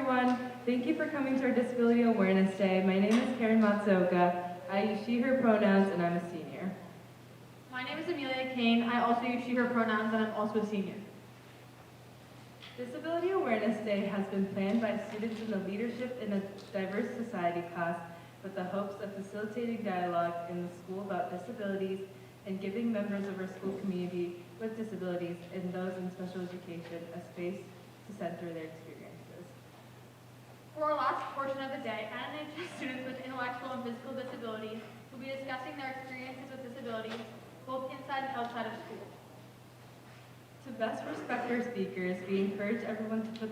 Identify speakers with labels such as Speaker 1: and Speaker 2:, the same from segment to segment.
Speaker 1: everyone. Thank you for coming to our Disability Awareness Day. My name is Karen Matsuoka. I use she, her pronouns, and I'm a senior.
Speaker 2: My name is Amelia Kane. I also use she, her pronouns, and I'm also a senior.
Speaker 1: Disability Awareness Day has been planned by students in the Leadership in a Diverse Society class with the hopes of facilitating dialogue in the school about disabilities and giving members of our school community with disabilities and those in special education a space to center their experiences.
Speaker 2: For our last portion of the day, NNHS students with intellectual and physical disabilities will be discussing their experiences with disabilities, both inside and outside of school.
Speaker 1: To best respect our speakers, we encourage everyone to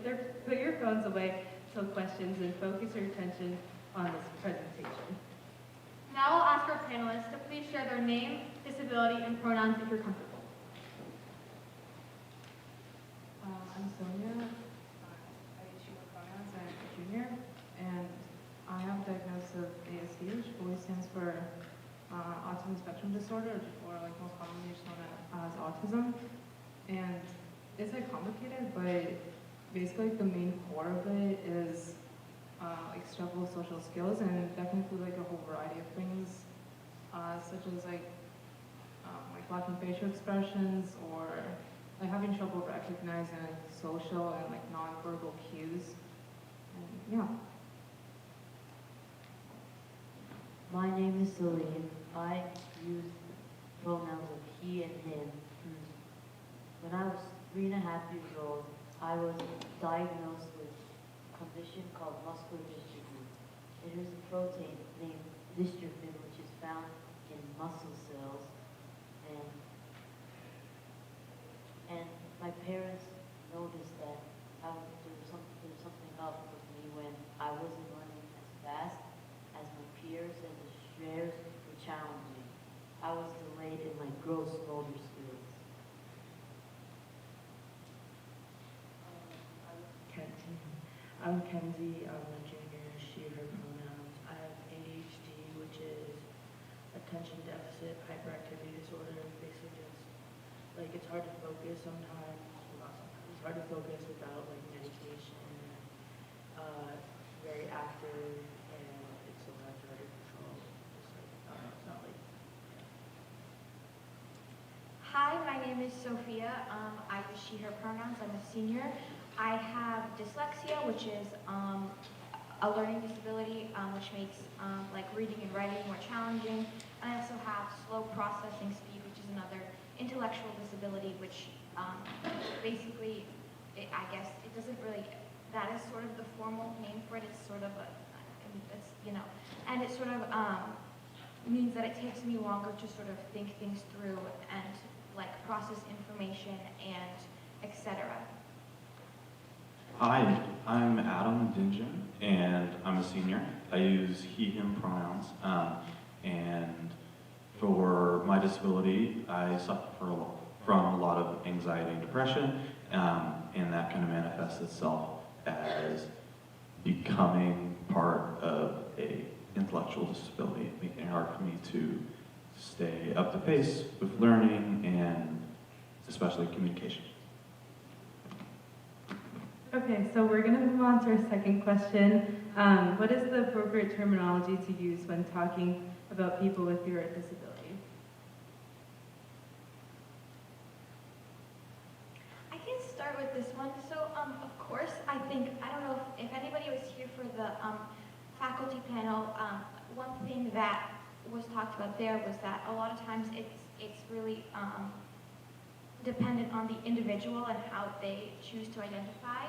Speaker 1: put your phones away till questions and focus your attention on this presentation.
Speaker 2: Now I'll ask our panelists to please share their name, disability, and pronouns if you're comfortable.
Speaker 3: I'm Sonia. I use she, her pronouns. I'm a junior, and I have a diagnosis of ASD, which fully stands for autism spectrum disorder, or like most commonly just known as autism. And it's like complicated, but basically the main core of it is like struggle with social skills, and that can include like a whole variety of things, such as like lacking facial expressions, or like having trouble recognizing like social and like nonverbal cues. And yeah.
Speaker 4: My name is Celine. I use pronouns of he and him. When I was 3.5 years old, I was diagnosed with a condition called muscular dystrophy. It is a protein named dystrophin, which is found in muscle cells. And my parents noticed that there was something up with me when I wasn't running as fast as my peers, and the stairs were challenging. I was delayed in my gross motor skills.
Speaker 5: I'm Kenzie. I'm a junior. She, her pronouns. I have ADHD, which is attention deficit hyperactivity disorder. Basically, just like it's hard to focus sometimes. Well, not sometimes. It's hard to focus without like medication. Very active, and it's so hard to control. Just like I don't know. It's not like.
Speaker 6: Hi, my name is Sophia. I use she, her pronouns. I'm a senior. I have dyslexia, which is a learning disability, which makes like reading and writing more challenging. And I also have slow processing speed, which is another intellectual disability, which basically, I guess, it doesn't really, that is sort of the formal name for it. It's sort of it's, you know, and it sort of means that it takes me longer to sort of think things through and like process information and etc.
Speaker 7: Hi, I'm Adam Dingen, and I'm a senior. I use he, him pronouns, and for my disability, I suffer from a lot of anxiety and depression, and that kind of manifests itself as becoming part of a intellectual disability, making it hard for me to stay up to pace with learning and especially communication.
Speaker 1: Okay, so we're going to move on to our second question. What is the appropriate terminology to use when talking about people with your disability?
Speaker 6: I can start with this one. So, of course, I think, I don't know if anybody was here for the faculty panel, one thing that was talked about there was that a lot of times it's really dependent on the individual and how they choose to identify.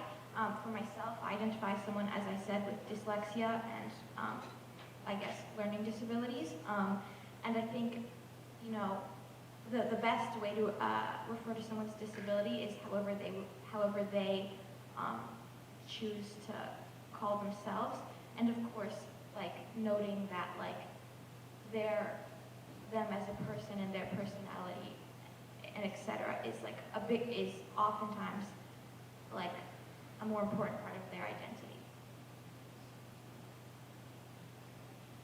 Speaker 6: For myself, I identify someone, as I said, with dyslexia and I guess learning disabilities. And I think, you know, the best way to refer to someone's disability is however they choose to call themselves. And of course, like noting that like them as a person and their personality and etc. is oftentimes like a more important part of their identity.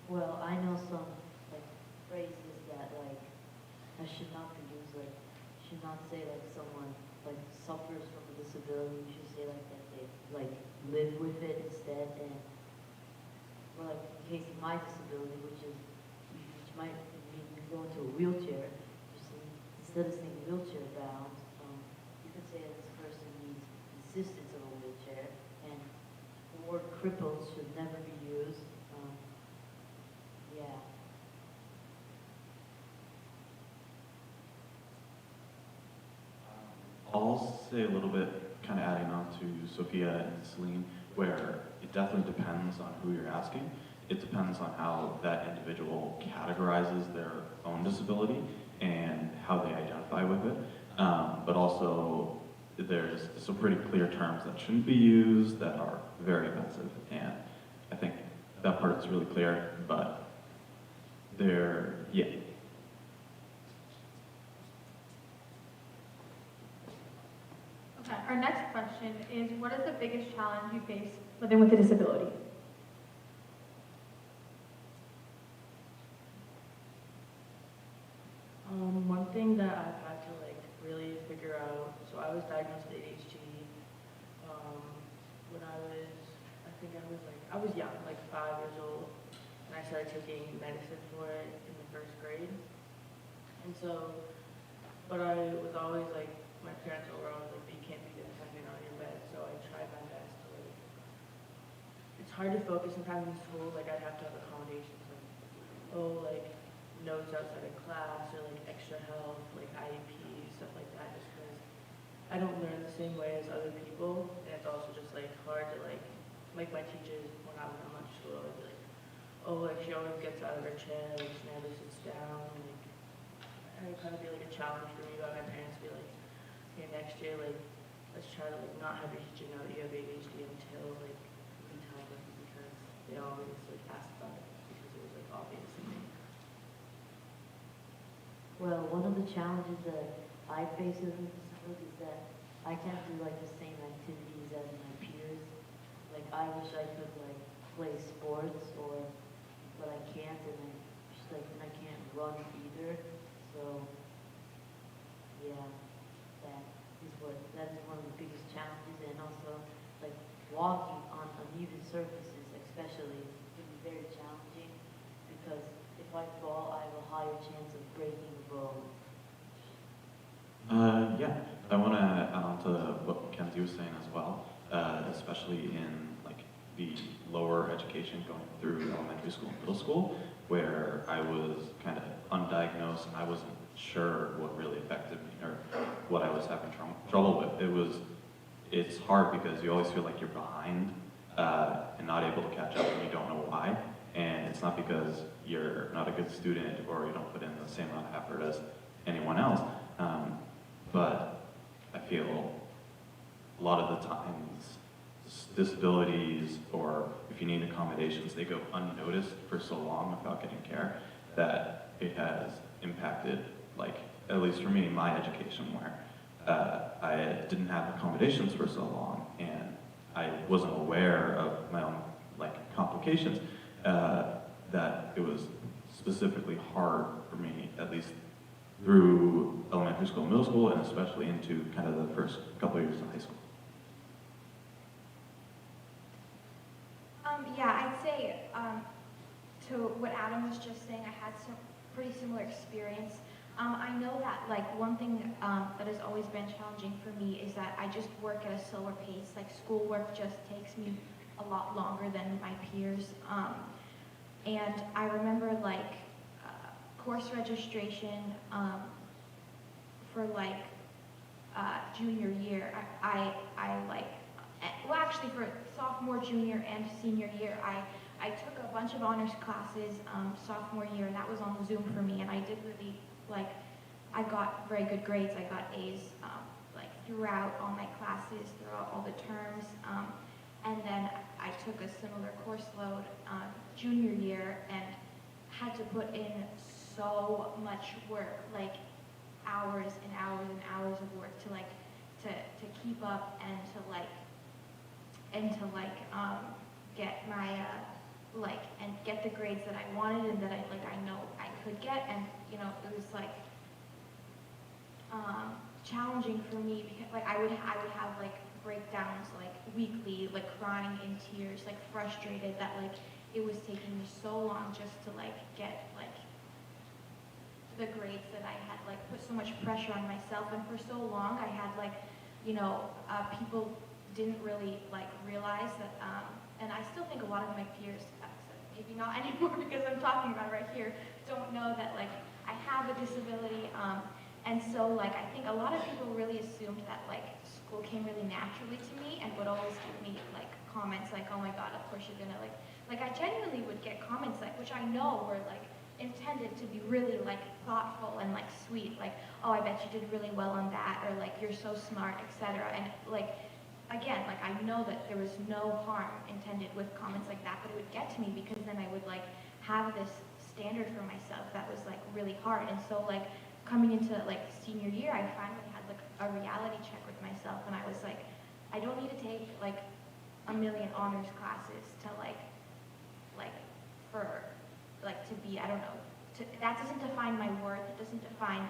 Speaker 4: Well, I know some like phrases that like I should not be used, like should not say like someone like suffers from a disability. You should say like that they like live with it instead. And or like in case of my disability, which might mean you go into a wheelchair, you see, instead of saying wheelchair bound, you could say that this person needs assistance of a wheelchair, and the word crippled should never be used. Yeah.
Speaker 7: I'll say a little bit, kind of adding on to Sophia and Celine, where it definitely depends on who you're asking. It depends on how that individual categorizes their own disability and how they identify with it. But also, there's some pretty clear terms that shouldn't be used that are very offensive. And I think that part is really clear, but yeah.
Speaker 2: Okay, our next question is, what is the biggest challenge you face living with a disability?
Speaker 5: One thing that I've had to like really figure out, so I was diagnosed with ADHD when I was young, like 5 years old, and I started taking medicine for it in the first grade. And so, but I was always like, my parents were always like, you can't be dependent on your meds, so I tried my best to like, it's hard to focus sometimes in school, like I'd have to have accommodations, like notes outside of class or like extra help, like IEP, stuff like that, just because I don't learn the same way as other people, and it's also just like hard to like my teachers when I was in elementary school, I'd be like, oh, like she always gets out of her chair, like she never sits down, like, and it kind of be like a challenge for me by my parents to be like, okay, next year, like, let's try to like not have your teacher know that you have ADHD until like we tell them, because they always like ask about it because it was like obvious to me.
Speaker 4: Well, one of the challenges that I face as a disability is that I can't do like the same activities as my peers. Like I wish I could like play sports but I can't, and I can't run either. So yeah, that is one of the biggest challenges, and also like walking on uneven surfaces especially can be very challenging, because if I fall, I have a higher chance of breaking a bone.
Speaker 7: Yeah, I want to add on to what Kenzie was saying as well, especially in like the lower education going through elementary school and middle school, where I was kind of undiagnosed and I wasn't sure what really affected me or what I was having trouble with. It's hard because you always feel like you're behind and not able to catch up, and you don't know why. And it's not because you're not a good student or you don't put in the same amount of effort as anyone else. But I feel a lot of the times disabilities, or if you need accommodations, they go unnoticed for so long without getting care that it has impacted, like, at least for me, my education, where I didn't have accommodations for so long and I wasn't aware of my own like complications, that it was specifically hard for me, at least through elementary school, middle school, and especially into kind of the first couple of years of high school.
Speaker 6: Yeah, I'd say to what Adam was just saying, I had some pretty similar experience. I know that like one thing that has always been challenging for me is that I just work at a slower pace. Like schoolwork just takes me a lot longer than my peers. And I remember like course registration for like junior year, I like, well actually for sophomore, junior, and senior year, I took a bunch of honors classes sophomore year, and that was on Zoom for me, and I did really, like, I got very good grades. I got A's like throughout all my classes, throughout all the terms, and then I took a similar course load junior year and had to put in so much work, like hours and hours and hours of work to like to keep up and to get my and get the grades that I wanted and that I know I could get. And you know, it was like challenging for me because like I would have like breakdowns like weekly, like crying in tears, like frustrated that like it was taking me so long just to like get like the grades that I had like put so much pressure on myself, and for so long I had like, you know, people didn't really like realize that, and I still think a lot of my peers, maybe not anymore because I'm talking about it right here, don't know that like I have a disability, and so like I think a lot of people really assumed that like school came really naturally to me and would always give me like comments like, oh my God, of course you're gonna like I genuinely would get comments like, which I know were like intended to be really like thoughtful and like sweet, like, oh, I bet you did really well on that, or like you're so smart, etc. And like again, like I know that there was no harm intended with comments like that, but it would get to me because then I would like have this standard for myself that was like really hard. And so like coming into like senior year, I finally had like a reality check with myself, and I was like, I don't need to take like a million honors classes to like for like to be, I don't know, that doesn't define my worth. It doesn't define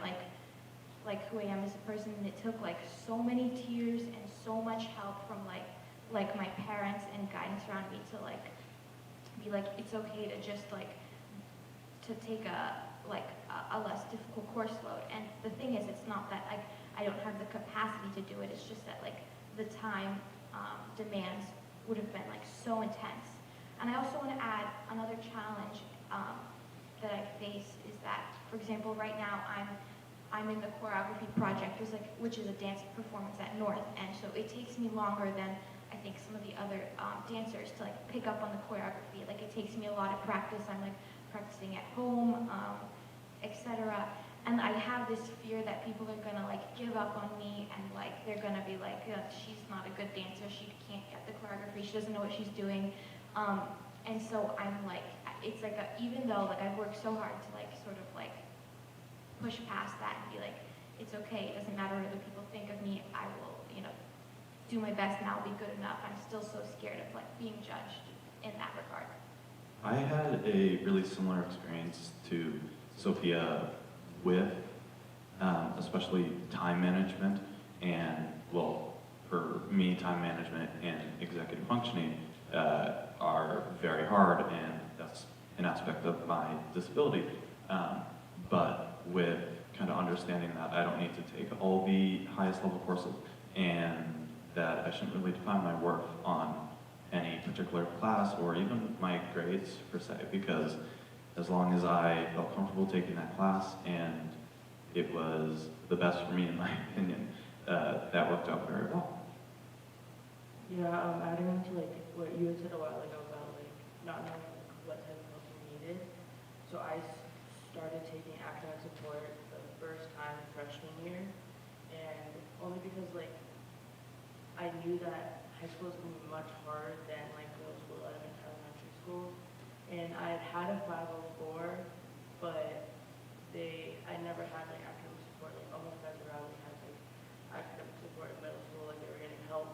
Speaker 6: like who I am as a person. And it took like so many tears and so much help from like my parents and guidance around me to like be like, it's okay to just like to take a less difficult course load. And the thing is, it's not that I don't have the capacity to do it. It's just that like the time demands would have been like so intense. And I also want to add another challenge that I face is that, for example, right now I'm in the choreography project, which is a dance performance at North, and so it takes me longer than I think some of the other dancers to like pick up on the choreography. Like it takes me a lot of practice. I'm like practicing at home, etc. And I have this fear that people are gonna like give up on me, and like they're gonna be like, she's not a good dancer, she can't get the choreography, she doesn't know what she's doing. And so I'm like, it's like even though like I've worked so hard to like sort of like push past that and be like, it's okay, it doesn't matter what other people think of me, I will, you know, do my best and I'll be good enough. I'm still so scared of like being judged in that regard.
Speaker 7: I had a really similar experience to Sophia with especially time management, and well, for me, time management and executive functioning are very hard, and that's an aspect of my disability. But with kind of understanding that I don't need to take all the highest level courses, and that I shouldn't really define my worth on any particular class or even my grades per se, because as long as I felt comfortable taking that class and it was the best for me in my opinion, that worked out very well.
Speaker 5: Yeah, adding on to like what you had said a while ago about like not knowing what type of help you needed. So I started taking academic support the first time freshman year, and only because like I knew that high school is going to be much harder than like middle school, elementary school, and I had a 504, but I never had like academic support. Like all my friends around me had like academic support in middle school, like they were getting help.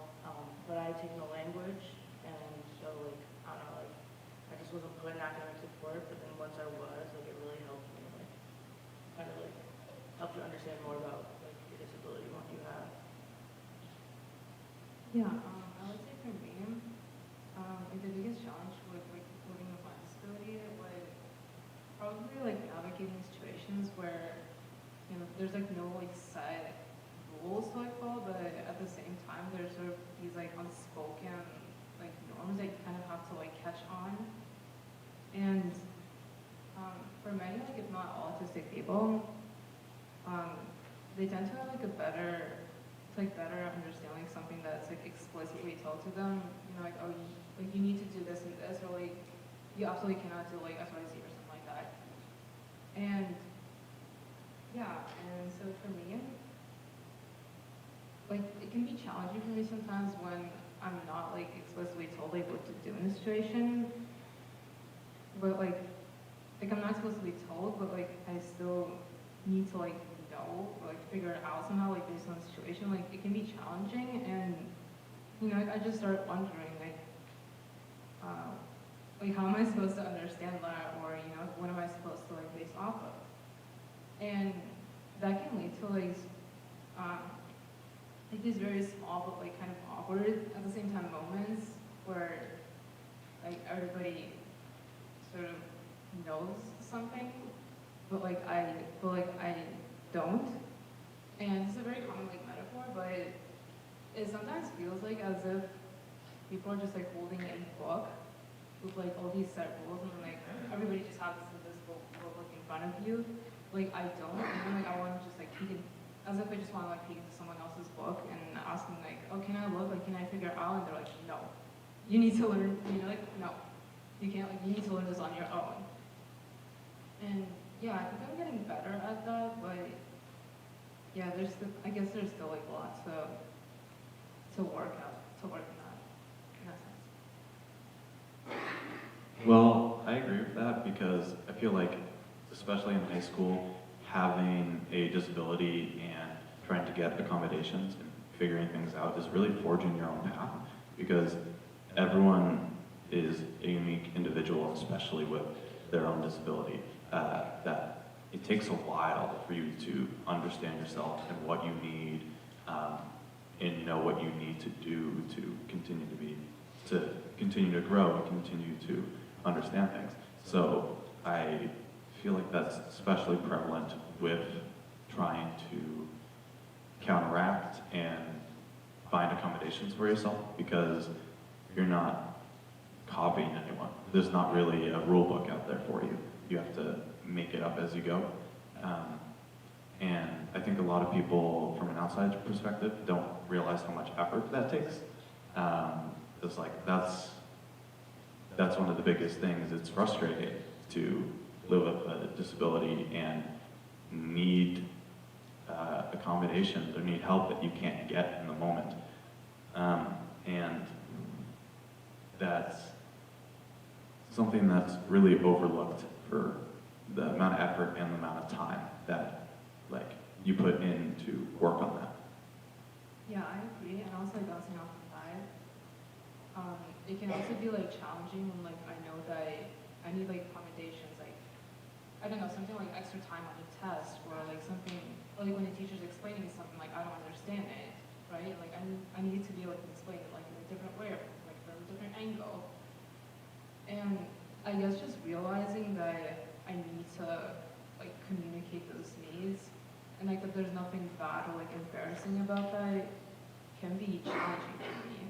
Speaker 5: But I had taken a language, and so like I don't know, like I just wasn't put in academic support. But then once I was, like it really helped me, like kind of like helped you understand more about like your disability and what you have.
Speaker 3: Yeah, I would say for me, like the biggest challenge with like living with my disability was probably like navigating situations where, you know, there's like no like set rules to like follow, but at the same time there's sort of these like unspoken like norms that you kind of have to like catch on. And for many, like if not all autistic people, they tend to have like a better understand like something that's like explicitly told to them, you know, like, oh, you need to do this and this, or like you absolutely cannot do like X, Y, Z or something like that. And yeah, and so for me, like it can be challenging for me sometimes when I'm not like explicitly told like what to do in a situation, but like I'm not explicitly told, but like I still need to like know or like figure it out somehow like based on the situation. Like it can be challenging, and you know I just start wondering like how am I supposed to understand that, or you know what am I supposed to like base off of? And that can lead to like like these very small but like kind of awkward at the same time moments where like everybody sort of knows something, but like I don't. And it's a very common like metaphor, but it sometimes feels like as if people are just like holding a book with like all these set rules, and like everybody just has this invisible book in front of you. Like I don't, and then like I want to just like peek in, as if I just want to like peek into someone else's book and ask them like, oh, can I look? Like, can I figure it out? And they're like, no, you need to learn. You know, like no, you can't. Like, you need to learn this on your own. And yeah, I think I'm getting better at that, but yeah, I guess there's still like lots to work out, to work on that, in that sense.
Speaker 7: Well, I agree with that because I feel like, especially in high school, having a disability and trying to get accommodations and figuring things out is really forging your own path because everyone is a unique individual, especially with their own disability. That it takes a while for you to understand yourself and what you need, and know what you need to do to continue to grow and continue to understand things. So I feel like that's especially prevalent with trying to counteract and find accommodations for yourself because you're not copying anyone. There's not really a rule book out there for you. You have to make it up as you go. And I think a lot of people from an outside perspective don't realize how much effort that takes. It's like, that's one of the biggest things. It's frustrating to live with a disability and need accommodations or need help that you can't get in the moment. And that's something that's really overlooked for the amount of effort and the amount of time that like you put in to work on that.
Speaker 3: Yeah, I agree, and also like bouncing off of that, it can also be like challenging when like I know that I need like accommodations, like I don't know, something like extra time on the test, or like something, or like when the teacher's explaining something, like I don't understand it, right? Like I need to be able to explain it like in a different way, or like from a different angle. And I guess just realizing that I need to like communicate those needs, and like that there's nothing bad or like embarrassing about that can be challenging for me.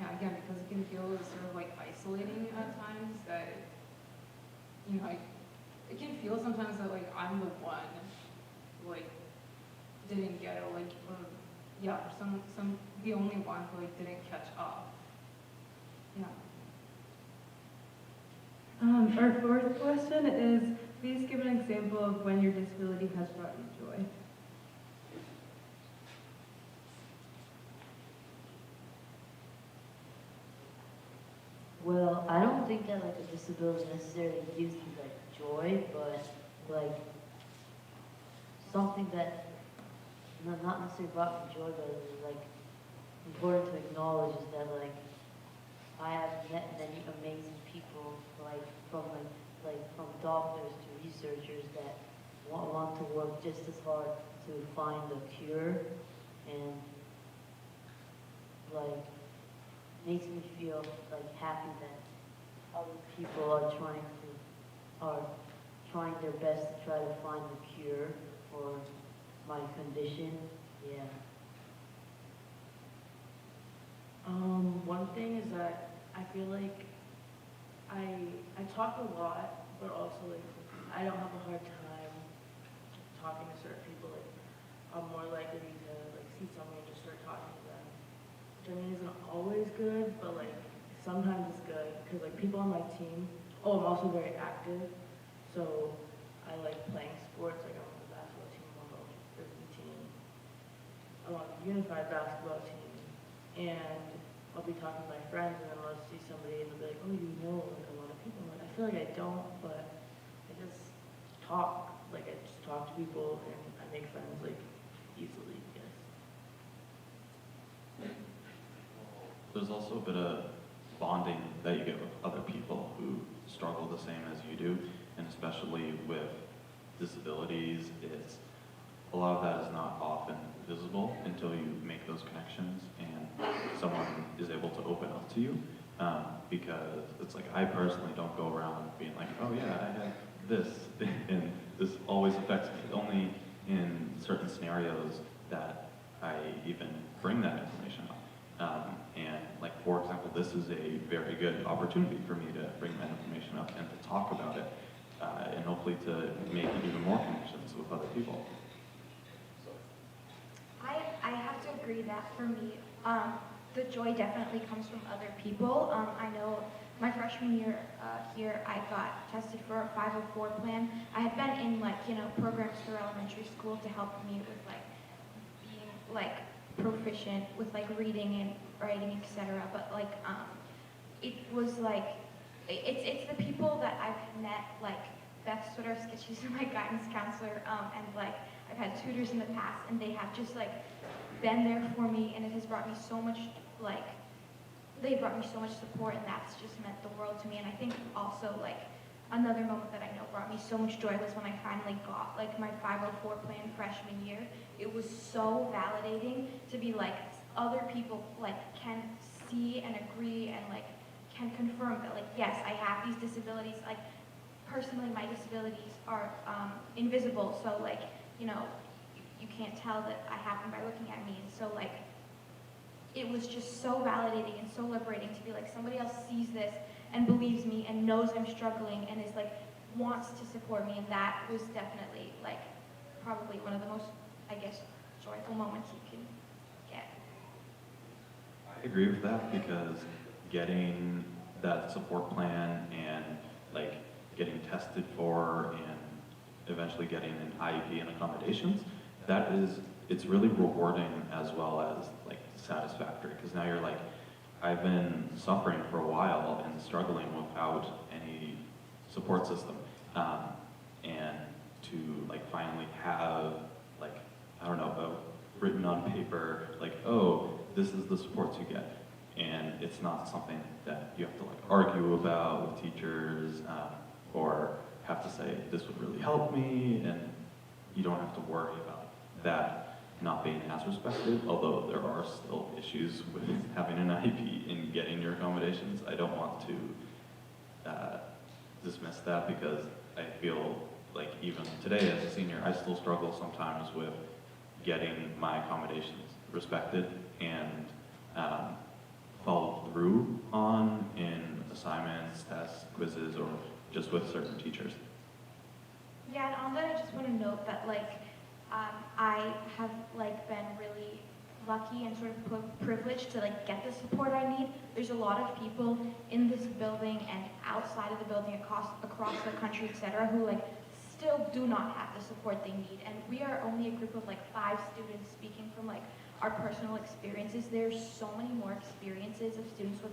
Speaker 3: Yeah, again, because it can feel sort of like isolating at times that, you know, it can feel sometimes that like I'm the one who like didn't get it, or like, or yeah, the only one who like didn't catch up. Yeah.
Speaker 1: Our fourth question is, please give an example of when your disability has brought you joy.
Speaker 4: Well, I don't think that like a disability necessarily gives you like joy, but like something that not necessarily brought me joy, but is like important to acknowledge is that like I have met many amazing people, like from doctors to researchers that want to work just as hard to find a cure, and like makes me feel like happy that other people are trying their best to try to find a cure for my condition. Yeah.
Speaker 5: One thing is that I feel like I talk a lot, but also like I don't have a hard time talking to certain people. Like I'm more likely to like see someone and just start talking to them, which I mean isn't always good, but like sometimes it's good because like people on my team. Oh, I'm also very active, so I like playing sports. Like I'm on the basketball team, I'm on the frisbee team, I'm on the unified basketball team, and I'll be talking to my friends, and then I'll see somebody and they'll be like, oh, you know like a lot of people. I'm like, I feel like I don't, but I just talk. Like I just talk to people and I make friends like easily, I guess.
Speaker 7: There's also a bit of bonding that you get with other people who struggle the same as you do, and especially with disabilities, it's a lot of that is not often visible until you make those connections and someone is able to open up to you. Because it's like, I personally don't go around being like, oh yeah, I have this, and this always affects me. Only in certain scenarios that I even bring that information up. And like, for example, this is a very good opportunity for me to bring that information up and to talk about it, and hopefully to make even more connections with other people.
Speaker 6: I have to agree that for me, the joy definitely comes from other people. I know my freshman year here, I got tested for a 504 plan. I had been in programs through elementary school to help me with being proficient with reading and writing, etc. But it was it's the people that I've met, Beth Swiderski, she's my guidance counselor, and I've had tutors in the past, and they have just been there for me, and it has brought me so much they brought me so much support, and that's just meant the world to me. And I think also another moment that I know brought me so much joy was when I finally got my 504 plan freshman year. It was so validating to be other people can see and agree and can confirm that yes, I have these disabilities. Personally, my disabilities are invisible, so you can't tell that I have them by looking at me. And so it was just so validating and so liberating to be somebody else sees this and believes me and knows I'm struggling and is wants to support me. And that was definitely probably one of the most, I guess, joyful moments you can get.
Speaker 7: I agree with that, because getting that support plan and getting tested for and eventually getting an IEP and accommodations, it's really rewarding as well as satisfactory, because now you're I've been suffering for a while and struggling without any support system, and to finally have I don't know, written on paper oh, this is the supports you get, and it's not something that you have to argue about with teachers, or have to say this would really help me, and you don't have to worry about that not being as respected, although there are still issues with having an IEP and getting your accommodations. I don't want to dismiss that, because I feel even today as a senior, I still struggle sometimes with getting my accommodations respected and followed through on in assignments, tests, quizzes, or just with certain teachers.
Speaker 6: Yeah, and on that, I just want to note that I have been really lucky and sort of privileged to get the support I need. There's a lot of people in this building and outside of the building across the country, etc., who still do not have the support they need. And we are only a group of 5 students speaking from our personal experiences. There's so many more experiences of students with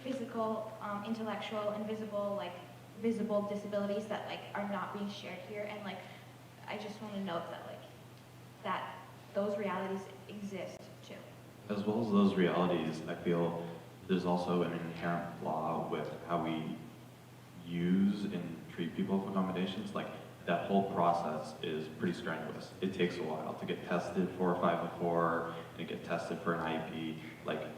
Speaker 6: physical, intellectual, and visible disabilities that are not being shared here. And I just want to note that those realities exist too.
Speaker 7: As well as those realities, I feel there's also an inherent flaw with how we use and treat people with accommodations. That whole process is pretty strenuous. It takes a while to get tested for a 504 and get tested for an IEP.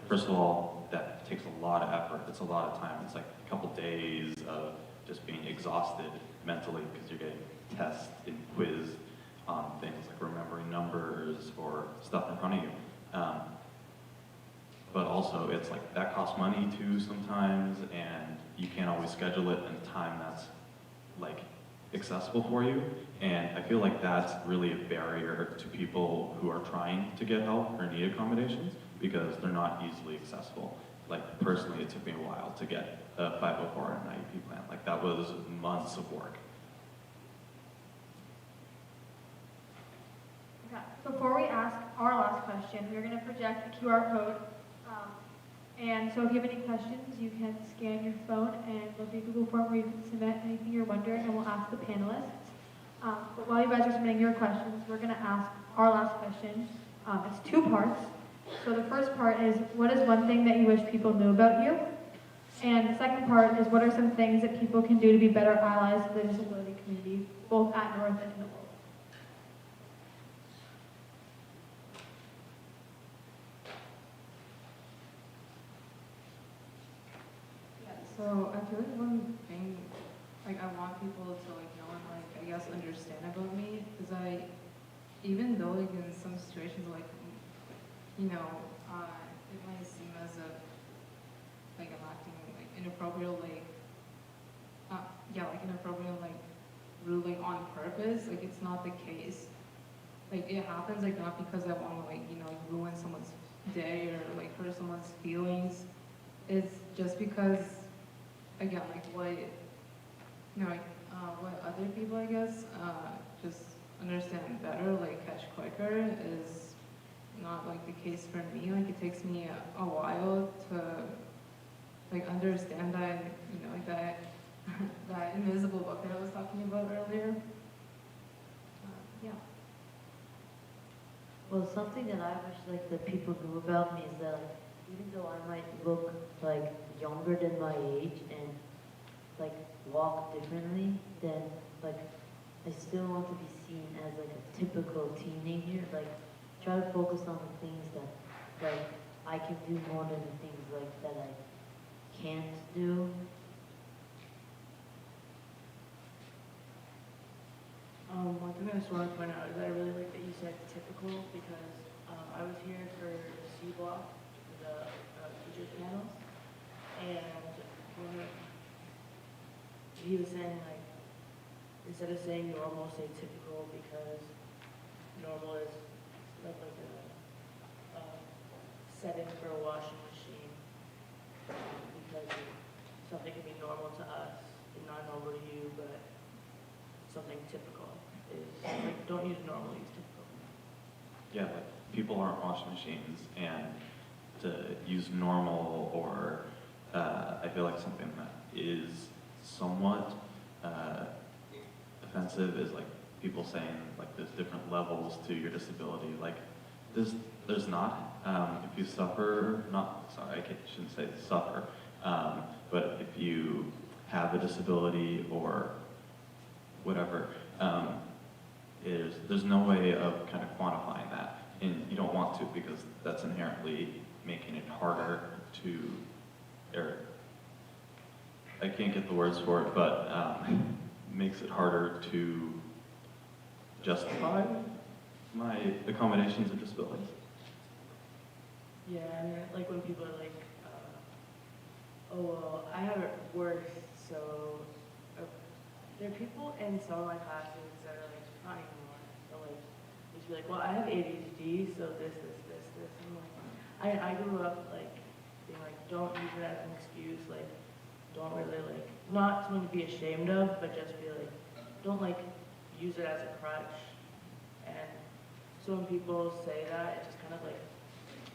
Speaker 7: First of all, that takes a lot of effort. It's a lot of time. It's a couple days of just being exhausted mentally, because you're getting tests and quiz on things like remembering numbers or stuff in front of you. But also, it's that costs money too sometimes, and you can't always schedule it in a time that's accessible for you. And I feel that's really a barrier to people who are trying to get help or need accommodations, because they're not easily accessible. Personally, it took me a while to get a 504 and an IEP plan. That was months of work.
Speaker 2: Okay. Before we ask our last question, we're going to project the QR code. And so if you have any questions, you can scan your phone, and there'll be a Google form where you can submit anything you're wondering, and we'll ask the panelists. But while you guys are submitting your questions, we're going to ask our last question. It's 2 parts. So the first part is, what is one thing that you wish people knew about you? And the second part is, what are some things that people can do to be better allies to the disability community, both at North and in the world?
Speaker 3: So I feel like one thing, like I want people to like know and like I guess understand about me, because even though like in some situations like, you know, it might seem as if like I'm acting like inappropriate, like, yeah, like inappropriate, like rude, like on purpose, like it's not the case. Like it happens like not because I want to like, you know, ruin someone's day or like hurt someone's feelings. It's just because, again, like what, you know, like, what other people, I guess, just understand better, like catch quicker is not like the case for me. Like it takes me a while to like understand that, you know, like that, that invisible book that I was talking about earlier. Yeah.
Speaker 4: Well, something that I wish like that people knew about me is that like, even though I might look like younger than my age and like walk differently, then like I still want to be seen as like a typical teenager. Like try to focus on the things that like I can do more than the things like that I can't do.
Speaker 5: One thing I just want to point out is I really like that you said typical because I was here for C block, the teachers panels, and when he was saying like, instead of saying normal, say typical because normal is like a setting for a washing machine because something can be normal to us and not normal to you, but something typical is like don't use normal, use typical.
Speaker 7: Yeah, like people aren't washing machines, and to use normal or I feel like something that is somewhat offensive is like people saying like there's different levels to your disability. Like there's not. If you suffer, not sorry, shouldn't say suffer, but if you have a disability or whatever, there's no way of kind of quantifying that, and you don't want to because that's inherently making it harder to, or I can't get the words for it, but makes it harder to justify my accommodations of disabilities.
Speaker 5: Yeah, I mean, like when people are like, oh well, I have it worse, so there are people in some of my classes that are like, not even one, but like, they just be like, well, I have ADHD, so this. And like, I grew up like, being like, don't use it as an excuse, like, don't really like, not something to be ashamed of, but just be like, don't like, use it as a crutch. And so when people say that, it just kind of like,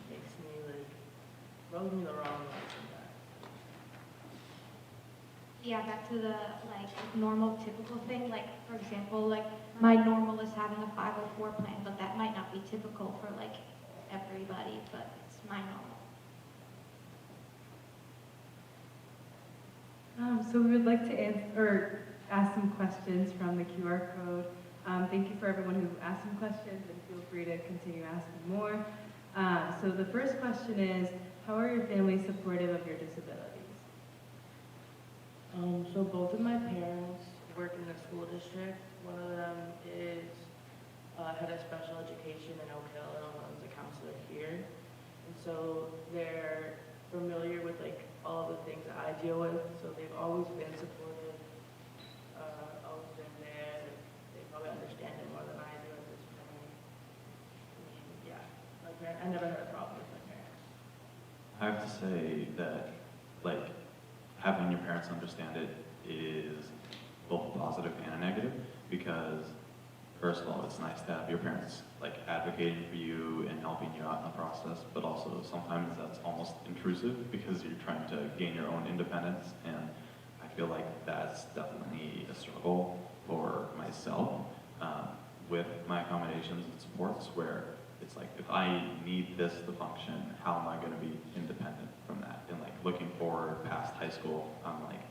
Speaker 5: makes me like, rubs me the wrong way sometimes.
Speaker 6: Yeah, back to the like normal typical thing, like for example, like my normal is having a 504 plan, but that might not be typical for like everybody, but it's my normal.
Speaker 1: So we would like to answer or ask some questions from the QR code. Thank you for everyone who asked some questions, and feel free to continue asking more. So the first question is, how are your family supportive of your disabilities?
Speaker 5: So both of my parents work in the school district. One of them is head of special education in Oak Hill, and one of them's a counselor here. And so they're familiar with like all of the things that I deal with. So they've always been supportive, always been there. They probably understand it more than I do at this point. I mean, yeah, my parents, I never had a problem with my parents.
Speaker 7: I have to say that, like, having your parents understand it is both positive and a negative, because first of all, it's nice to have your parents like advocating for you and helping you out in the process, but also sometimes that's almost intrusive because you're trying to gain your own independence, and I feel like that's definitely a struggle for myself with my accommodations and supports, where it's like, if I need this to function, how am I going to be independent from that? And like looking forward past high school, I'm like,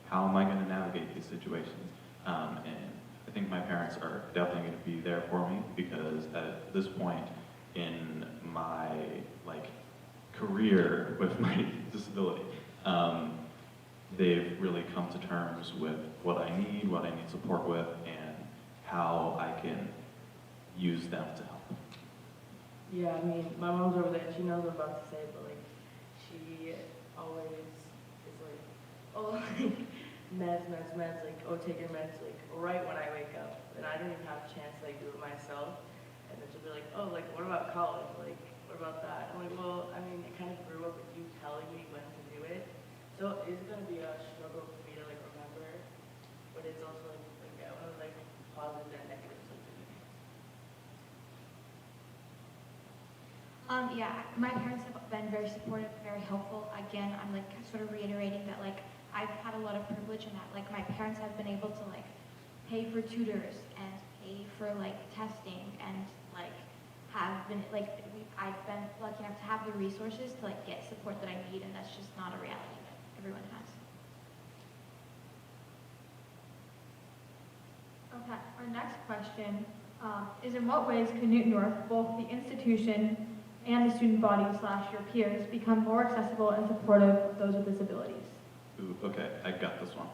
Speaker 7: how am I going to navigate these situations? And I think my parents are definitely going to be there for me, because at this point in my like career with my disability, they've really come to terms with what I need support with, and how I can use them to help.
Speaker 5: Yeah, I mean, my mom's over there, she knows what I'm about to say, but like, she always is like, oh, like, meds, like, oh, take your meds, like, right when I wake up, and I don't even have a chance to like do it myself, and then she'll be like, oh, like, what about college, like, what about that? I'm like, well, I mean, I kind of grew up with you telling me when to do it, so it's gonna be a struggle for me to like remember, but it's also like yeah, one of the like positives and negatives of doing it.
Speaker 6: Yeah, my parents have been very supportive, very helpful. Again, I'm like sort of reiterating that like I've had a lot of privilege in that. Like my parents have been able to like pay for tutors and pay for like testing and like have been like I've been lucky enough to have the resources to like get support that I need, and that's just not a reality that everyone has.
Speaker 2: Okay, our next question is in what ways can Newton North, both the institution and the student body / your peers, become more accessible and supportive of those with disabilities?
Speaker 7: Ooh, okay, I got this one.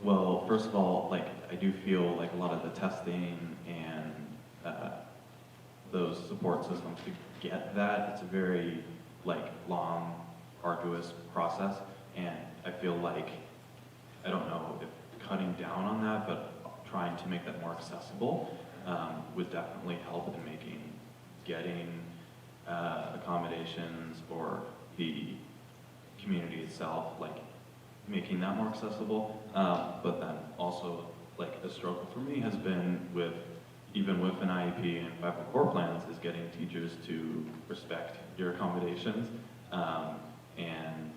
Speaker 7: Well, first of all, like, I do feel like a lot of the testing and those support systems to get that, it's a very, like, long, arduous process, and I feel like, I don't know if cutting down on that, but trying to make that more accessible would definitely help in getting accommodations or the community itself, like making that more accessible. But then also, like a struggle for me has been even with an IEP and 5 core plans, is getting teachers to respect your accommodations. And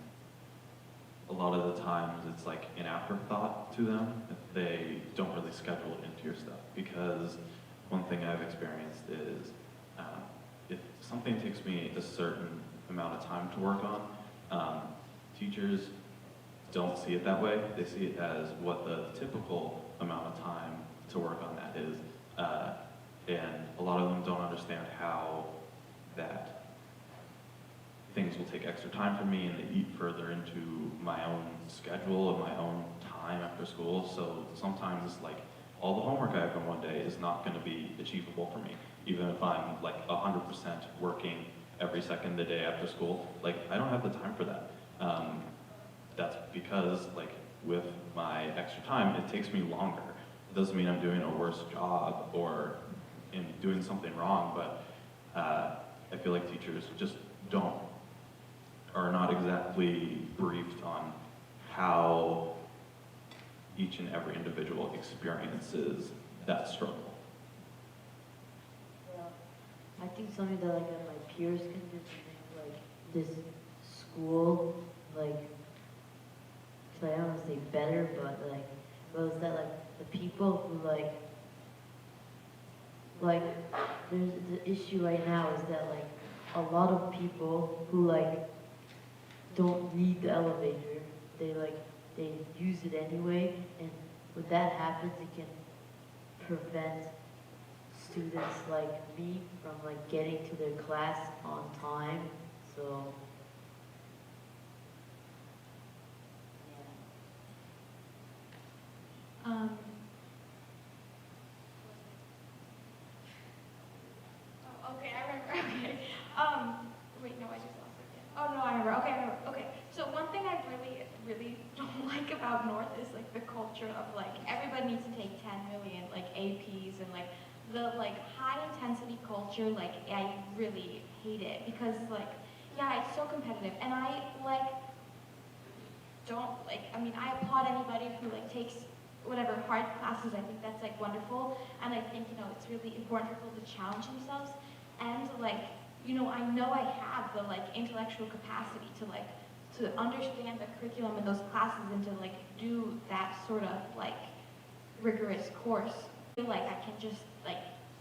Speaker 7: a lot of the times it's like an afterthought to them. They don't really schedule it into your stuff, because one thing I've experienced is if something takes me a certain amount of time to work on, teachers don't see it that way. They see it as what the typical amount of time to work on that is. And a lot of them don't understand how that things will take extra time for me, and they eat further into my own schedule and my own time after school. So sometimes it's like all the homework I have in one day is not going to be achievable for me, even if I'm like 100% working every second the day after school. Like, I don't have the time for that. That's because, like, with my extra time, it takes me longer. It doesn't mean I'm doing a worse job or in doing something wrong, but I feel like teachers just are not exactly briefed on how each and every individual experiences that struggle.
Speaker 4: Well, I think something that like my peers can do to make like this school like, so I don't want to say better, but like, well, is that like the people who like there's the issue right now is that like a lot of people who like don't need the elevator, they use it anyway, and when that happens, it can prevent students like me from like getting to their class on time. So yeah.
Speaker 6: Oh, okay, I remember. Okay. Wait, no, I just lost it again. Oh no, I remember. Okay, I remember. Okay. So one thing I really don't like about North is like the culture of like everybody needs to take 10 million like APs, and like the like high intensity culture. Like I really hate it, because like yeah, it's so competitive, and I like don't like. I mean, I applaud anybody who like takes whatever hard classes. I think that's like wonderful, and I think it's really important for people to challenge themselves, and like I know I have the like intellectual capacity to like to understand the curriculum in those classes and to like do that sort of like rigorous course. I feel like I can just like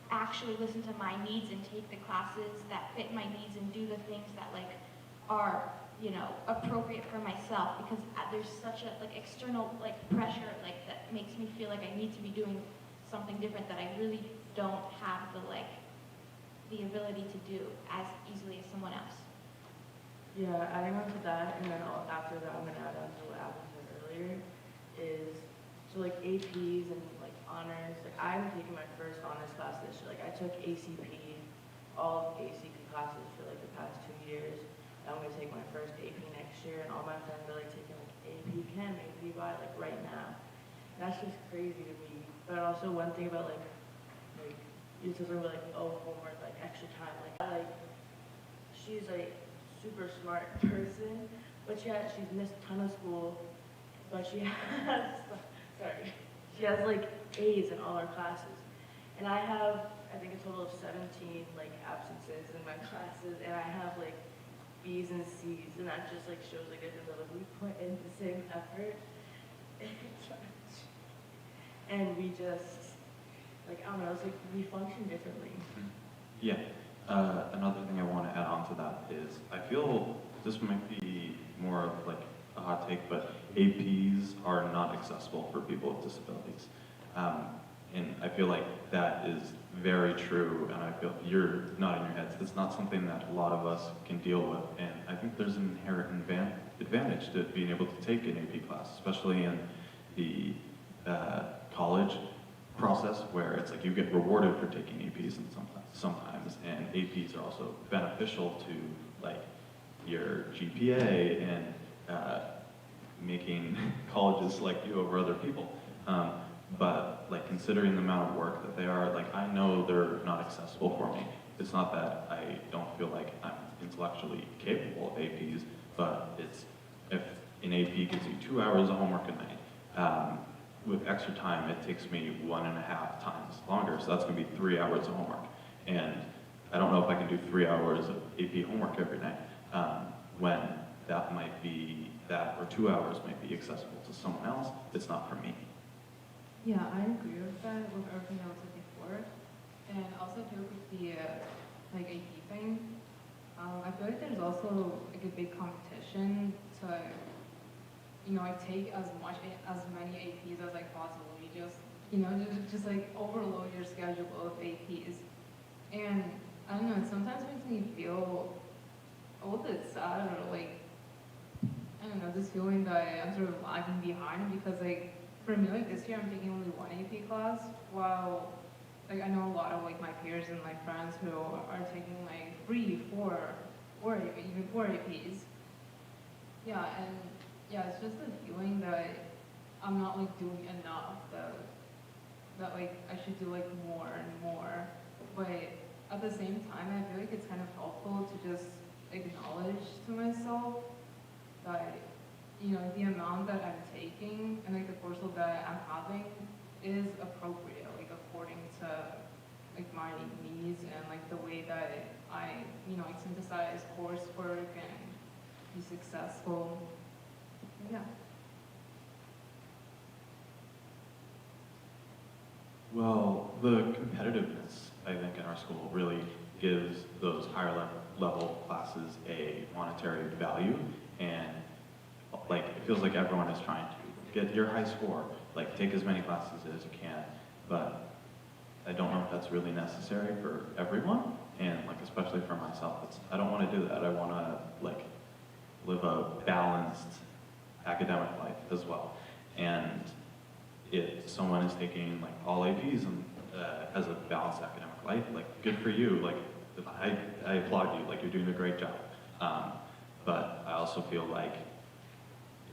Speaker 6: actually listen to my needs and take the classes that fit my needs and do the things that like are appropriate for myself, because there's such a like external like pressure like that makes me feel like I need to be doing something different that I really don't have the ability to do as easily as someone else.
Speaker 5: Yeah, adding on to that, and then after that, I'm gonna add on to what Adam said earlier, is, so like APs and like honors, like I'm taking my first honors class this year, like I took ACP, all of ACP classes for like the past 2 years. And I'm gonna take my first AP next year, and all my friends are like taking like AP Chem, AP Bio, like right now. That's just crazy to me. But also one thing about like you said something about like, oh, homework, like extra time, like she's like super smart person, but she's missed a ton of school, but she has, sorry, she has like A's in all her classes. And I have, I think a total of 17 like absences in my classes, and I have like B's and C's, and that just like shows like difference of like we put in the same effort, and we just, like, I don't know, it's like we function differently.
Speaker 7: Yeah. Another thing I want to add on to that is I feel this might be more of like a hot take, but APs are not accessible for people with disabilities. And I feel like that is very true, and I feel you're nodding your heads. It's not something that a lot of us can deal with, and I think there's an inherent advantage to being able to take an AP class, especially in the college process where it's like you get rewarded for taking APs and sometimes, and APs are also beneficial to like your GPA and making colleges select you over other people. But like considering the amount of work that they are, like I know they're not accessible for me. It's not that I don't feel like I'm intellectually capable of APs, but it's if an AP gives you 2 hours of homework a night, with extra time, it takes me 1.5 times longer, so that's gonna be 3 hours of homework. And I don't know if I can do 3 hours of AP homework every night, when that might be, that or 2 hours might be accessible to someone else. It's not for me.
Speaker 3: Yeah, I agree with that, with everything that was said before. And also too with the like AP thing, I feel like there's also like a big competition to, like take as many APs as like possible. You just like overload your schedule of APs. And I don't know, it sometimes makes me feel a little bit sad or like, I don't know, this feeling that I'm sort of lagging behind because like, for me, like this year I'm taking only one AP class, while like I know a lot of like my peers and my friends who are taking like 3, 4, or even 4 APs. Yeah, and yeah, it's just a feeling that I'm not like doing enough, that like I should do like more and more. But at the same time, I feel like it's kind of helpful to just acknowledge to myself that the amount that I'm taking and like the course load that I'm having is appropriate, like according to like my needs and like the way that I, like synthesize coursework and be successful. Yeah.
Speaker 7: Well, the competitiveness, I think, in our school really gives those higher level classes a monetary value, and like it feels like everyone is trying to get your high score, like take as many classes as you can, but I don't know if that's really necessary for everyone, and like especially for myself, I don't want to do that. I want to like live a balanced academic life as well, and if someone is taking like all APs and has a balanced academic life, like good for you. Like I applaud you. Like you're doing a great job. But I also feel like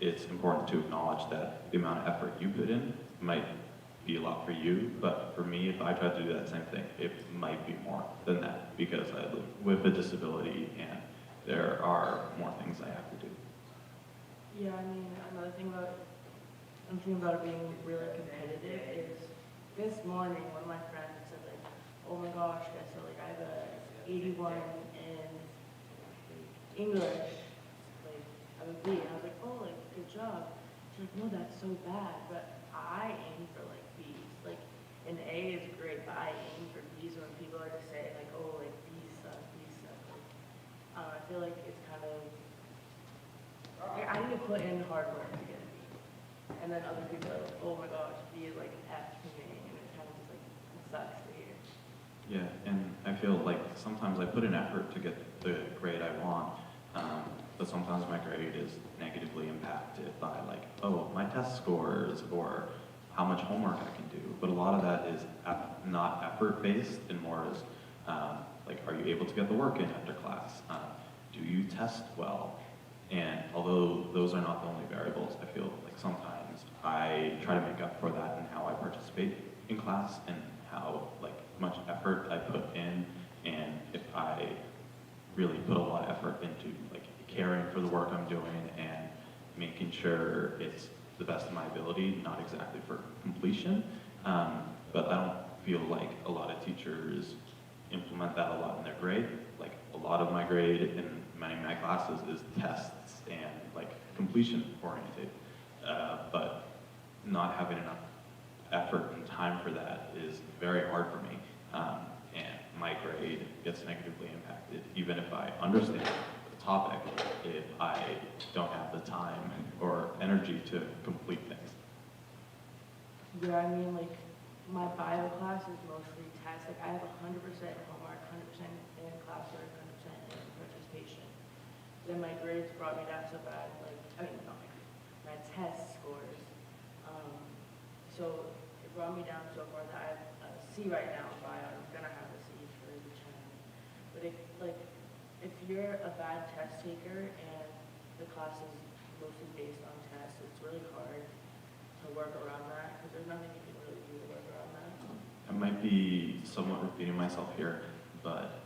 Speaker 7: it's important to acknowledge that the amount of effort you put in might be a lot for you, but for me, if I tried to do that same thing, it might be more than that because I live with a disability and there are more things I have to do.
Speaker 5: Yeah, I mean, another thing about, I'm thinking about it being really competitive is this morning one of my friends said like, oh my gosh, guys, so like I have a 81 in English, like I have a B, and I was like, oh, like good job. She's like, no, that's so bad, but I aim for like B's. Like an A is great, but I aim for B's when people are just saying like, oh, like B's suck, B's suck. Like, I feel like it's kind of, like, I need to put in hard work to get a B. And then other people are like, oh my gosh, B is like an F for me, and it kind of just like sucks to hear.
Speaker 7: Yeah, and I feel like sometimes I put in effort to get the grade I want, But sometimes my grade is negatively impacted by like, oh, my test scores or how much homework I can do. But a lot of that is not effort-based and more is like, are you able to get the work in after class? Do you test well? And although those are not the only variables, I feel like sometimes I try to make up for that in how I participate in class and how like much effort I put in, and if I really put a lot of effort into like caring for the work I'm doing and making sure it's the best of my ability, not exactly for completion. But I don't feel like a lot of teachers implement that a lot in their grade. Like a lot of my grade in many of my classes is tests and like completion oriented. But not having enough effort and time for that is very hard for me. And my grade gets negatively impacted, even if I understand the topic, if I don't have the time or energy to complete things.
Speaker 5: Yeah, I mean, like, my bio class is mostly tests. Like, I have 100% homework, 100% in classwork, 100% in participation. Then my grades brought me down so bad, like, I mean, not my grades, my test scores. So it brought me down so far that I have a C right now in bio. I'm gonna have a C for the term. But if you're a bad test taker and the class is mostly based on tests, it's really hard to work around that because there's nothing you can really do to work around that.
Speaker 7: I might be somewhat repeating myself here, but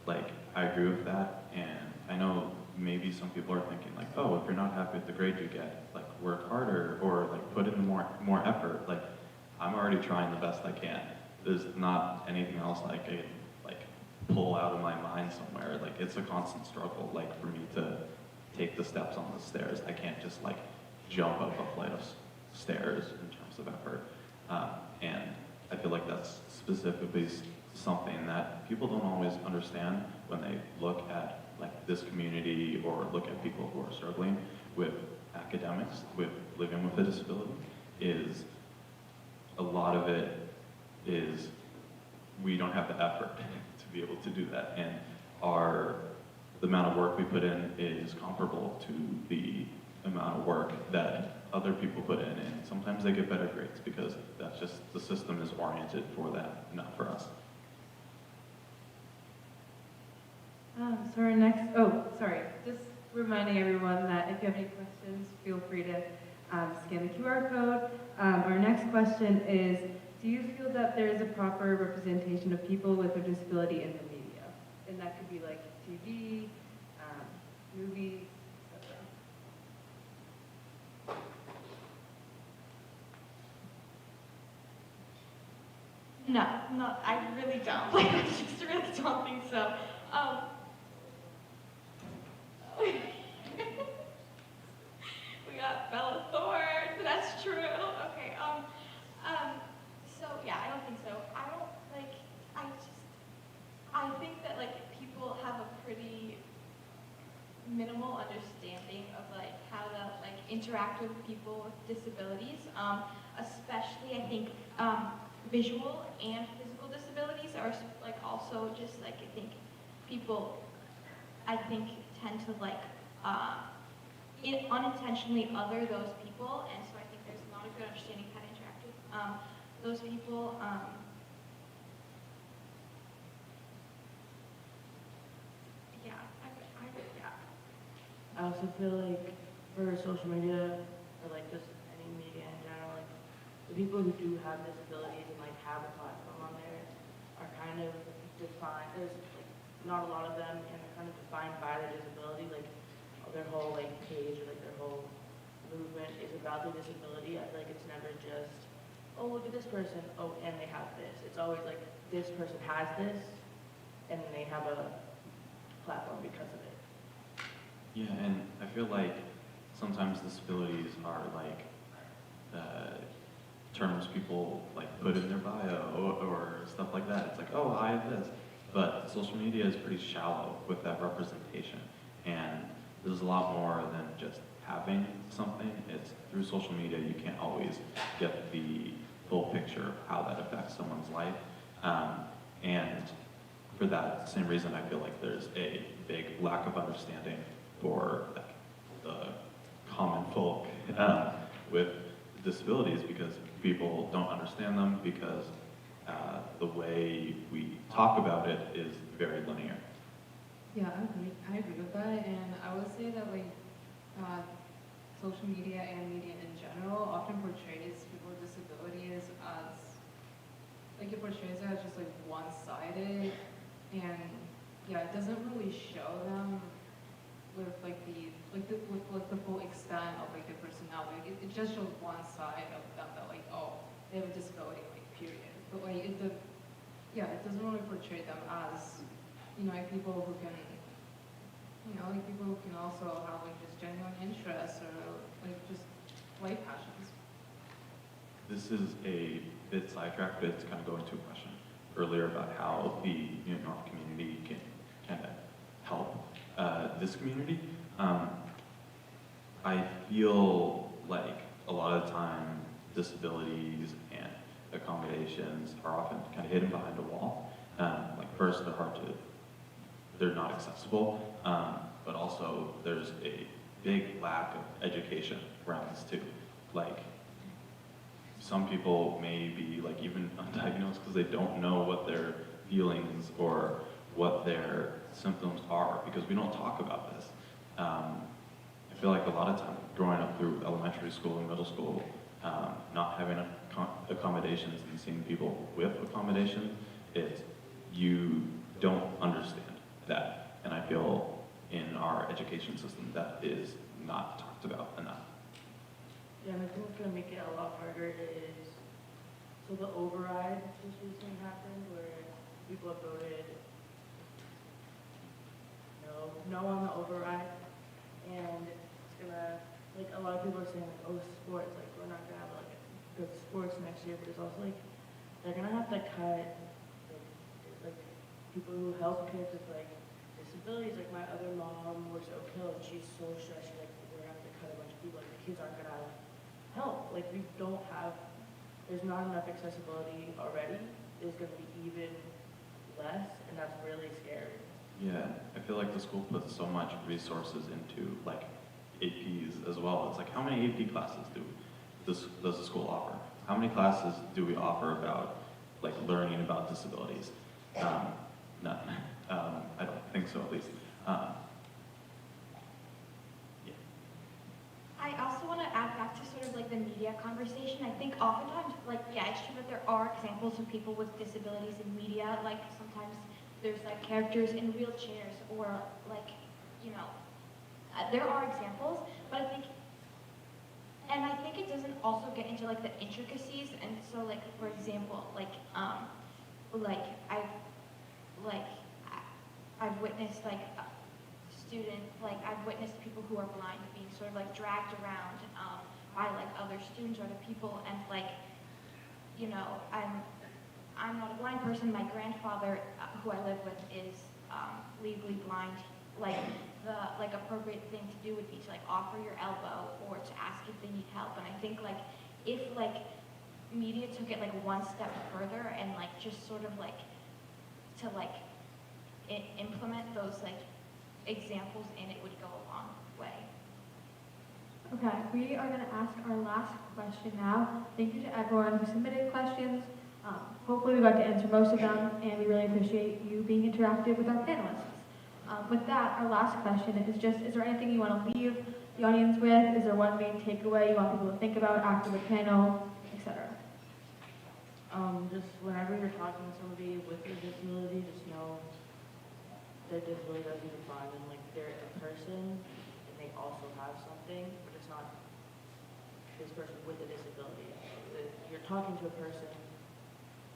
Speaker 7: like I agree with that, and I know maybe some people are thinking like, oh, if you're not happy with the grade you get, like work harder or like put in more effort. Like I'm already trying the best I can. There's not anything else I can like pull out of my mind somewhere. Like it's a constant struggle. Like for me to take the steps on the stairs, I can't just like jump up a flight of stairs in terms of effort. And I feel like that's specifically something that people don't always understand when they look at like this community or look at people who are struggling with academics, with living with a disability, is a lot of it is we don't have the effort to be able to do that. And the amount of work we put in is comparable to the amount of work that other people put in, and sometimes they get better grades because that's just, the system is oriented for that, not for us.
Speaker 1: So our just reminding everyone that if you have any questions, feel free to scan the QR code. Our next question is, do you feel that there is a proper representation of people with a disability in the media? And that could be like TV, movies, etc.
Speaker 6: No, I really don't. Like, I just really don't think so. We got Bella Thorne, that's true. Okay, so yeah, I don't think so. I think that like people have a pretty minimal understanding of like how to like interact with people with disabilities, especially I think visual and physical disabilities are like also just like I think people tend to like unintentionally other those people, and so I think there's not a good understanding of how to interact with those people.
Speaker 5: I also feel like for social media or like just any media in general, like the people who do have disabilities and like have a platform on there are kind of defined. There's like not a lot of them, and they're kind of defined by their disability. Like their whole like page or like their whole movement is about their disability. I feel like it's never just, oh look at this person, oh and they have this. It's always like this person has this, and they have a platform because of it.
Speaker 7: Yeah, and I feel like sometimes disabilities are like terms people like put in their bio or stuff like that. It's like, oh, I have this. But social media is pretty shallow with that representation. And there's a lot more than just having something. It's through social media, you can't always get the full picture of how that affects someone's life. And for that same reason, I feel like there's a big lack of understanding for like, the common folk with disabilities because people don't understand them because the way we talk about it is very linear.
Speaker 3: Yeah, I agree with that, and I would say that like social media and media in general often portrays people with disabilities as like it portrays it as just like one-sided, and yeah, it doesn't really show them with like the full extent of like their personality. Like, it just shows one side of them that like, oh, they have a disability, like period. But like it doesn't really portray them as, like people who can, like people who can also have like just genuine interests or like just life passions.
Speaker 7: This is a bit sidetracked, but it's kind of going to a question earlier about how the North community can kind of help this community. I feel like a lot of the time disabilities and accommodations are often kind of hidden behind a wall. Like first, they're not accessible, but also there's a big lack of education around this too. Like some people may be like even undiagnosed because they don't know what their feelings or what their symptoms are because we don't talk about this. I feel like a lot of time growing up through elementary school and middle school, not having accommodations and seeing people with accommodations, you don't understand that. And I feel in our education system that is not talked about enough.
Speaker 5: Yeah, and I think what's gonna make it a lot harder is, so the override just recently happened where people have voted no on the override, and it's gonna, like, a lot of people are saying like, oh, sports, like, we're not gonna have like good sports next year, but it's also like, they're gonna have to cut, like people who help kids with like disabilities, like my other mom works at Oak Hill and she's so stressed, she's like, we're gonna have to cut a bunch of people, like the kids aren't gonna have help, like we don't have, there's not enough accessibility already, there's gonna be even less, and that's really scary.
Speaker 7: Yeah, I feel like the school puts so much resources into like APs as well. It's like, how many AP classes does the school offer? How many classes do we offer about like learning about disabilities? None. I don't think so, at least. Yeah.
Speaker 6: I also want to add back to sort of like the media conversation. I think oftentimes, like, yeah, it's true that there are examples of people with disabilities in media. Like sometimes there's like characters in wheelchairs or like, there are examples, but I think it doesn't also get into like the intricacies. And so like, for example, I've witnessed like I've witnessed people who are blind being sort of like dragged around by like other students or other people, and like, I'm not a blind person. My grandfather, who I live with, is legally blind. Like the appropriate thing to do would be to like offer your elbow or to ask if they need help. And I think like if like media took it like one step further and like just sort of like to like implement those like examples in, it would go a long way.
Speaker 2: Okay, we are going to ask our last question now. Thank you to everyone who submitted questions. Hopefully we got to answer most of them, and we really appreciate you being interactive with our panelists. With that, our last question is just, is there anything you want to leave the audience with? Is there one main takeaway you want people to think about after the panel, etc.?
Speaker 5: Just whenever you're talking to somebody with a disability, just know their disability doesn't define them. Like, they're a person, and they also have something, but it's not this person with a disability. You're talking to a person,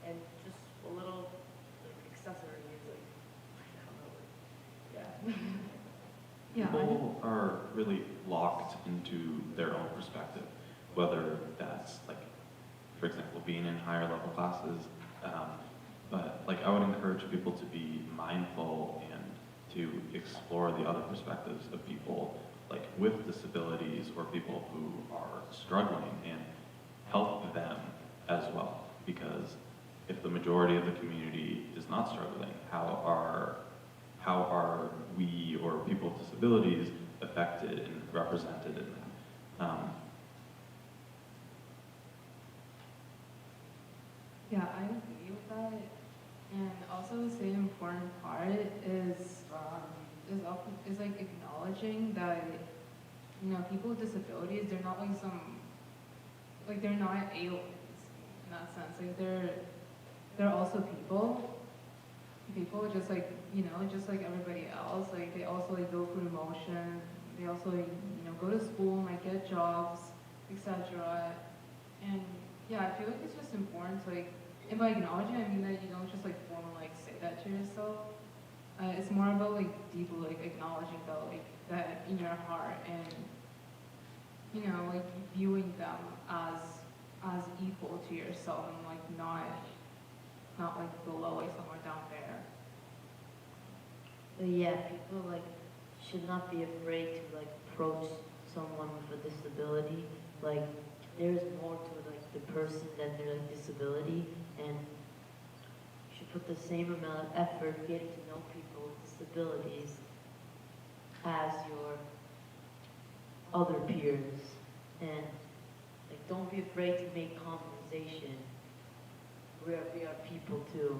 Speaker 5: and just a little like accessory is like, I don't know, yeah.
Speaker 3: Yeah.
Speaker 7: People are really locked into their own perspective, whether that's like, for example, being in higher level classes. But like, I would encourage people to be mindful and to explore the other perspectives of people like with disabilities or people who are struggling and help them as well. Because if the majority of the community is not struggling, how are we or people with disabilities affected and represented in that.
Speaker 3: Yeah, I agree with that. And also the same important part is like acknowledging that, you know, people with disabilities, they're not like they're not aliens in that sense. Like they're also people. People just like, you know, just like everybody else. Like they also like go through emotion. They also, you know, go to school, might get jobs, etc. And yeah, I feel like it's just important to like, and by acknowledging, I mean that you don't just like formally like say that to yourself. It's more about like deeply like acknowledging that in your heart, and you know, like viewing them as equal to yourself, and like not like below, like somewhere down there.
Speaker 4: But yeah, people like should not be afraid to like approach someone with a disability. Like there's more to like the person than their like disability, and you should put the same amount of effort getting to know people with disabilities as your other peers. And like don't be afraid to make conversation. We are people too.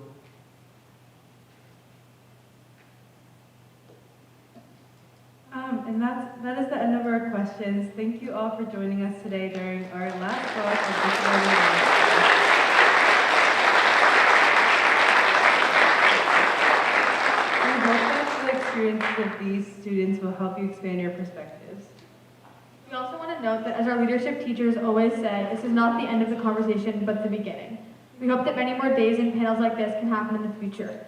Speaker 1: And that is the end of our questions. Thank you all for joining us today during our last talk of Disability Wednesday. We hope that the experiences of these students will help you expand your perspectives.
Speaker 2: We also want to note that as our leadership teachers always say, this is not the end of the conversation, but the beginning. We hope that many more days and panels like this can happen in the future.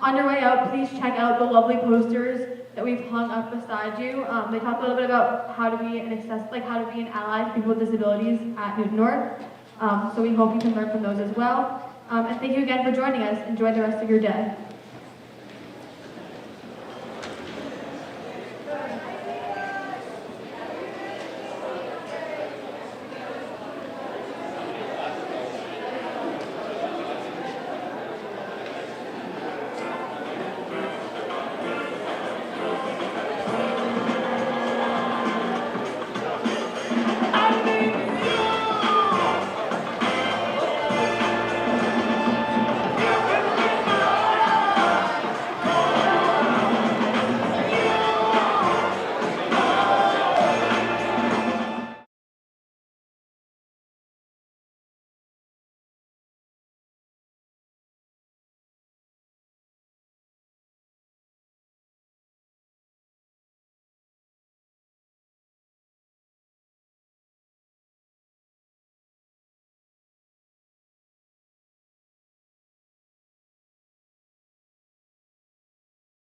Speaker 2: On your way out, please check out the lovely posters that we've hung up beside you. They talk a little bit about how to be how to be an ally to people with disabilities at Newton North. So we hope you can learn from those as well. And thank you again for joining us. Enjoy the rest of your day.